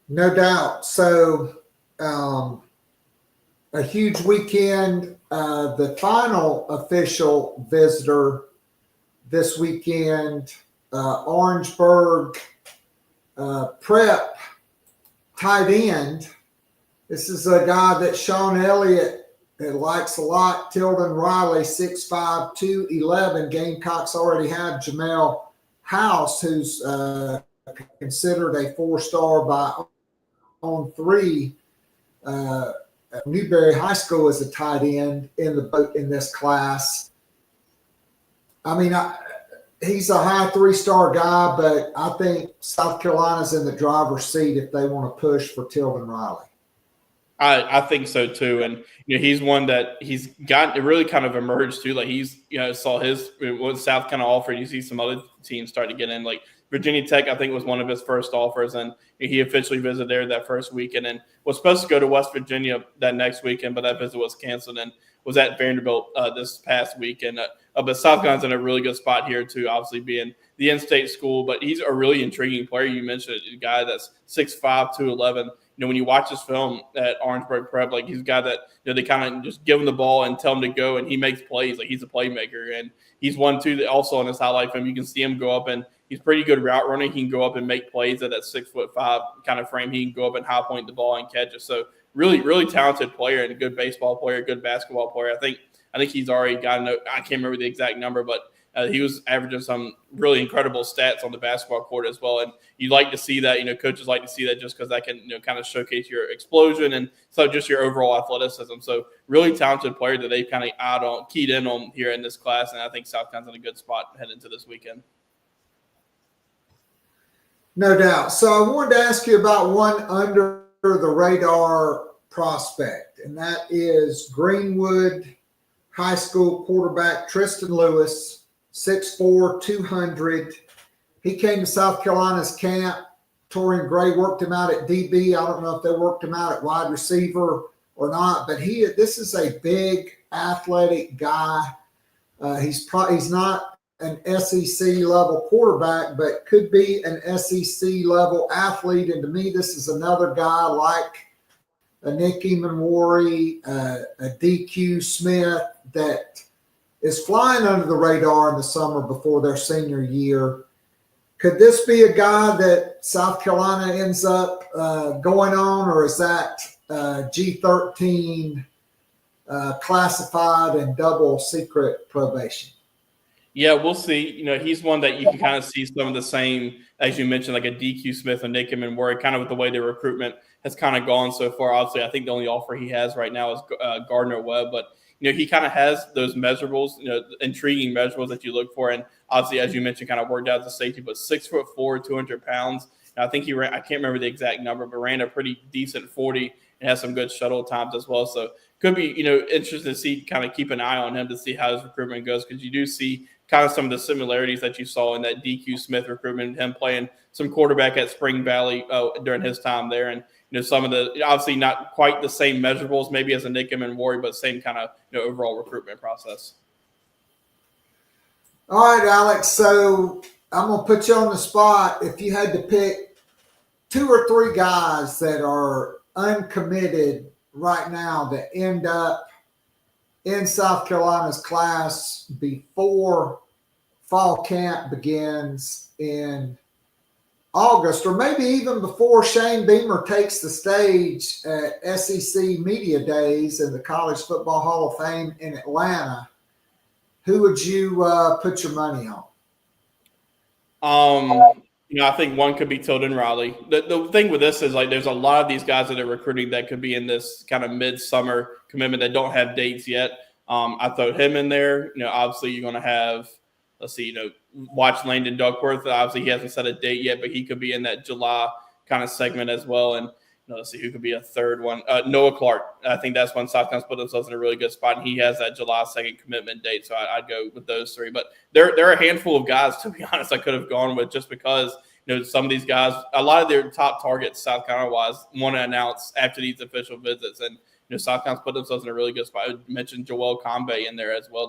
No doubt. So a huge weekend. The final official visitor this weekend, Orangeburg Prep tight end. This is a guy that Sean Elliott likes a lot. Tilden Riley, 6'5", 211. Gamecocks already had Jamel House, who's considered a 4-star by On3. Newberry High School is a tight end in this class. I mean, he's a high 3-star guy, but I think South Carolina's in the driver's seat if they want to push for Tilden Riley. I think so too, and he's one that he's got really kind of emerged too. Like, he's saw what South kind of offered. You see some other teams start to get in, like Virginia Tech. I think was one of his first offers, and he officially visited there that first weekend, and was supposed to go to West Virginia that next weekend, but that visit was canceled, and was at Vanderbilt this past weekend. But South Carolina's in a really good spot here too, obviously being the in-state school. But he's a really intriguing player. You mentioned a guy that's 6'5", 211. When you watch his film at Orangeburg Prep, like, he's a guy that they kind of just give him the ball and tell him to go, and he makes plays. Like, he's a playmaker, and he's one too that also on his highlight film you can see him go up, and he's pretty good route running. He can go up and make plays at that 6'5" kind of frame. He can go up and high point the ball and catch it. So really, really talented player, and a good baseball player, good basketball player. I think he's already gotten. I can't remember the exact number, but he was averaging some really incredible stats on the basketball court as well. And you like to see that, coaches like to see that just because that can, kind of showcase your explosion and so just your overall athleticism. So really talented player that they've kind of keyed in on here in this class. And I think South Carolina's in a good spot heading into this weekend. No doubt. So I wanted to ask you about one under the radar prospect, and that is Greenwood High School quarterback Tristan Lewis, 6'4", 200. He came to South Carolina's camp. Torian Gray worked him out at DB. I don't know if they worked him out at wide receiver or not, but this is a big athletic guy. He's not an SEC level quarterback, but could be an SEC level athlete. And to me, this is another guy like a Nick Emanwari, a DQ Smith that is flying under the radar in the summer before their senior year. Could this be a guy that South Carolina ends up going on, or is that G13 classified and double secret probation. Yeah, we'll see. He's one that you can kind of see some of the same, as you mentioned, like a DQ Smith and Nick and Ward, kind of with the way their recruitment has kind of gone so far. Obviously, I think the only offer he has right now is Gardner Webb, but he kind of has those measurables, intriguing measurables that you look for. And obviously, as you mentioned, kind of worked out the safety, but 6'4", 200 pounds. And I think he ran, I can't remember the exact number, but ran a pretty decent 40 and has some good shuttle times as well. So could be, interesting to see, kind of keep an eye on him to see how his recruitment goes, because you do see kind of some of the similarities that you saw in that DQ Smith recruitment, him playing some quarterback at Spring Valley during his time there. And, some of the, obviously not quite the same measurables maybe as a Nickham and Warrior, but same kind of, overall recruitment process. All right, Alex. So I'm going to put you on the spot. If you had to pick 2 or 3 guys that are uncommitted right now that end up in South Carolina's class before fall camp begins in August, or maybe even before Shane Beamer takes the stage at SEC Media Days in the College Football Hall of Fame in Atlanta, who would you put your money on? I think one could be Tilden Riley. The thing with this is, like, there's a lot of these guys that are recruiting that could be in this kind of midsummer commitment that don't have dates yet. I throw him in there. Obviously you're going to have, let's see, watch Landon Duckworth. Obviously he hasn't set a date yet, but he could be in that July kind of segment as well. And let's see who could be a third one. Noah Clark. I think that's when South Carolina's put themselves in a really good spot, and he has that July 2nd commitment date. So I'd go with those 3. But there are a handful of guys, to be honest, I could have gone with, just because some of these guys, a lot of their top targets South Carolina wise, want to announce after these official visits. And South Carolina's put themselves in a really good spot. I mentioned Joel Combe in there as well.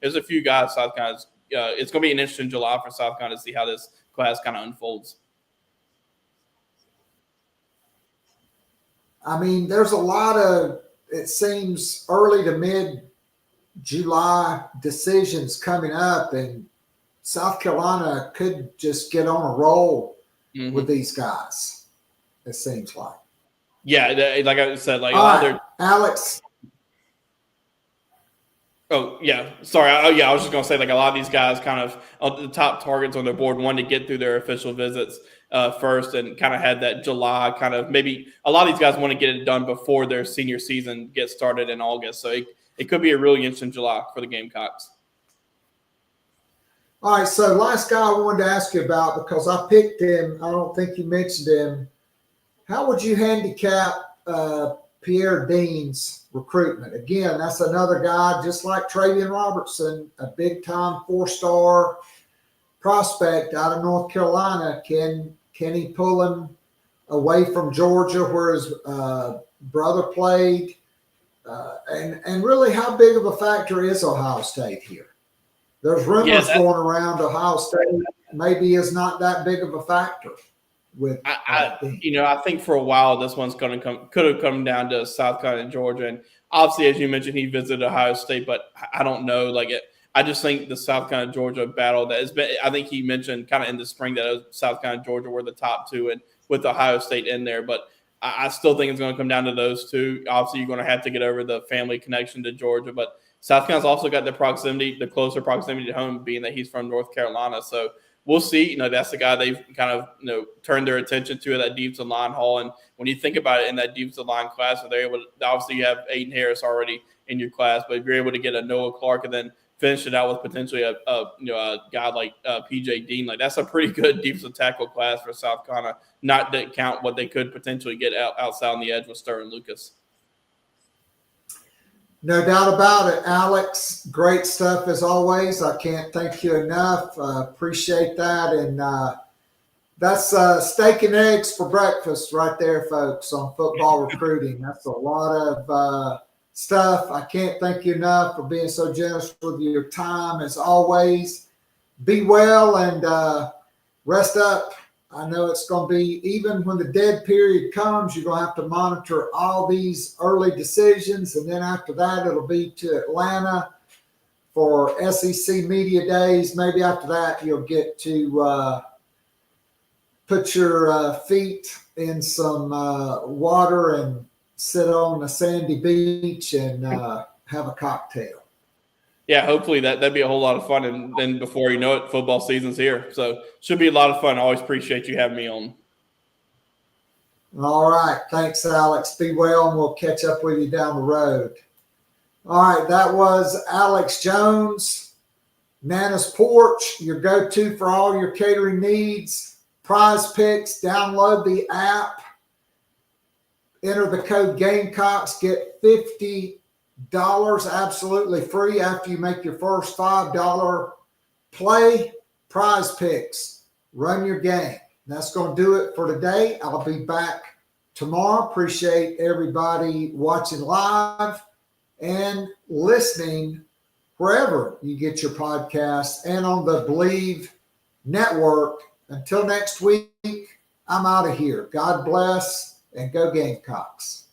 There's a few guys South Carolina's. It's going to be an interesting July for South Carolina to see how this class kind of unfolds. I mean, there's a lot of, it seems, early to mid-July decisions coming up, and South Carolina could just get on a roll with these guys, it seems like. Yeah, like I said, like all right, Alex. Oh, yeah. Sorry. I was just going to say, like, a lot of these guys kind of the top targets on their board wanted to get through their official visits first, and kind of had that July kind of, maybe a lot of these guys want to get it done before their senior season gets started in August. So it could be a really interesting July for the Gamecocks. All right. So last guy I wanted to ask you about, because I picked him, I don't think you mentioned him. How would you handicap Pierre Dean's recruitment? Again, that's another guy just like Travian Robertson, a big-time 4-star prospect out of North Carolina. Can he pull him away from Georgia, where his brother played? And really, how big of a factor is Ohio State here? There's rumors going around Ohio State maybe is not that big of a factor. With I think for a while this one's going to could have come down to South Carolina and Georgia, and obviously, as you mentioned, he visited Ohio State, but I don't know. I just think the South Carolina Georgia battle that has been. I think he mentioned kind of in the spring that South Carolina Georgia were the top 2, and with Ohio State in there, but I still think it's going to come down to those 2. Obviously, you're going to have to get over the family connection to Georgia, but South Carolina's also got the closer proximity to home, being that he's from North Carolina, so. We'll see. That's the guy they've kind of turned their attention to at that defensive line haul. And when you think about it, in that defensive line class, they're able to, obviously you have Aiden Harris already in your class, but if you're able to get a Noah Clark and then finish it out with potentially a guy like PJ Dean, like that's a pretty good defensive tackle class for South Carolina. Not to count what they could potentially get outside on the edge with Sterling Lucas. No doubt about it, Alex. Great stuff as always. I can't thank you enough. Appreciate that. And that's steak and eggs for breakfast right there, folks, on football recruiting. That's a lot of stuff. I can't thank you enough for being so generous with your time as always. Be well and rest up. I know it's going to be, even when the dead period comes, you're going to have to monitor all these early decisions. And then after that, it'll be to Atlanta for SEC Media Days. Maybe after that, you'll get to put your feet in some water and sit on a sandy beach and have a cocktail. Yeah, hopefully that'd be a whole lot of fun. And then before you know it, football season's here. So should be a lot of fun. I always appreciate you having me on. All right. Thanks, Alex. Be well, and we'll catch up with you down the road. All right. That was Alex Jones, Nana's Porch, your go-to for all your catering needs. Prize Picks. Download the app. Enter the code Gamecocks. Get $50 absolutely free after you make your first $5 play. Prize Picks. Run your game. That's going to do it for today. I'll be back tomorrow. Appreciate everybody watching live and listening wherever you get your podcasts and on the Believe Network. Until next week, I'm out of here. God bless and go Gamecocks.